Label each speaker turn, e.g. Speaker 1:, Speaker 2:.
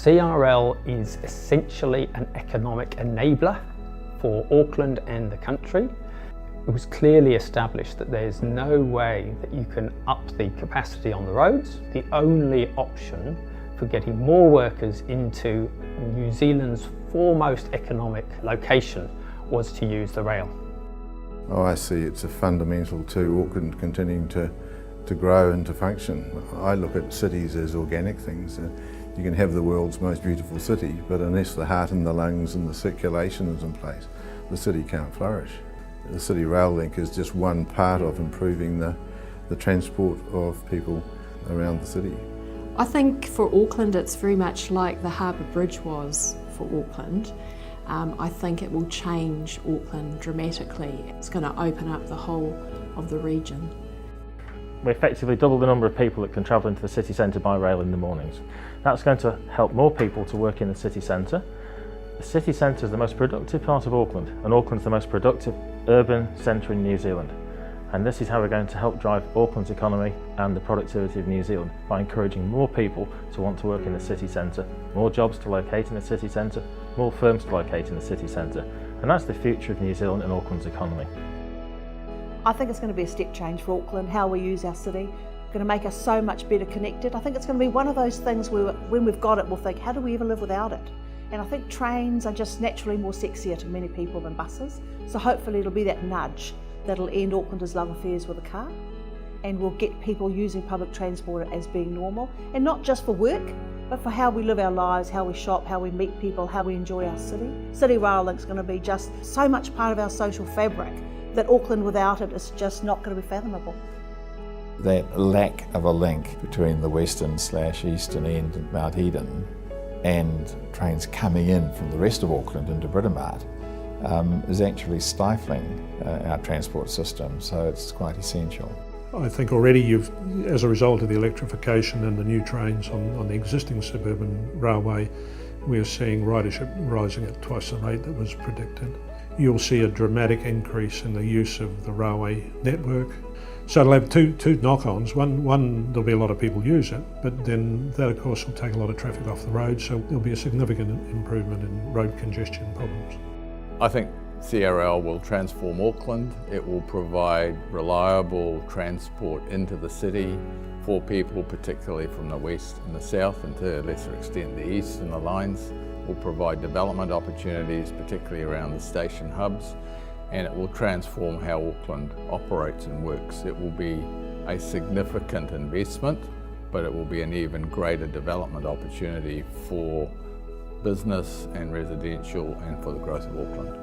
Speaker 1: CRL is essentially an economic enabler for Auckland and the country. It was clearly established that there's no way that you can up the capacity on the roads. The only option for getting more workers into New Zealand's foremost economic location was to use the rail.
Speaker 2: Oh, I see it's a fundamental to Auckland continuing to grow and to function. I look at cities as organic things. You can have the world's most beautiful city, but unless the heart and the lungs and the circulation is in place, the city can't flourish. The City Rail Link is just one part of improving the transport of people around the city.
Speaker 3: I think for Auckland it's very much like the Harbour Bridge was for Auckland. I think it will change Auckland dramatically. It's going to open up the whole of the region.
Speaker 4: We effectively double the number of people that can travel into the city centre by rail in the mornings. That's going to help more people to work in the city centre. The city centre is the most productive part of Auckland, and Auckland's the most productive urban centre in New Zealand. And this is how we're going to help drive Auckland's economy and the productivity of New Zealand, by encouraging more people to want to work in the city centre, more jobs to locate in the city centre, more firms to locate in the city centre. And that's the future of New Zealand and Auckland's economy.
Speaker 5: I think it's going to be a step change for Auckland, how we use our city. It's going to make us so much better connected. I think it's going to be one of those things where when we've got it, we'll think, how do we ever live without it? And I think trains are just naturally more sexier to many people than buses. So hopefully it'll be that nudge that'll end Aucklanders' love affairs with a car, and will get people using public transport as being normal, and not just for work, but for how we live our lives, how we shop, how we meet people, how we enjoy our city. City Rail Link's going to be just so much part of our social fabric that Auckland without it is just not going to be fathomable.
Speaker 6: That lack of a link between the western/eastern end of Mount Eden and trains coming in from the rest of Auckland into Britomart is actually stifling our transport system, so it's quite essential.
Speaker 7: I think already as a result of the electrification and the new trains on the existing suburban railway, we're seeing ridership rising at twice the rate that was predicted. You'll see a dramatic increase in the use of the railway network. So it'll have two knock-ons. One, there'll be a lot of people use it, but then that of course will take a lot of traffic off the road, so there'll be a significant improvement in road congestion problems.
Speaker 8: I think CRL will transform Auckland. It will provide reliable transport into the city for people, particularly from the west and the south, and to a lesser extent the east, and the lines. Will provide development opportunities, particularly around the station hubs, and it will transform how Auckland operates and works. It will be a significant investment, but it will be an even greater development opportunity for business and residential and for the growth of Auckland.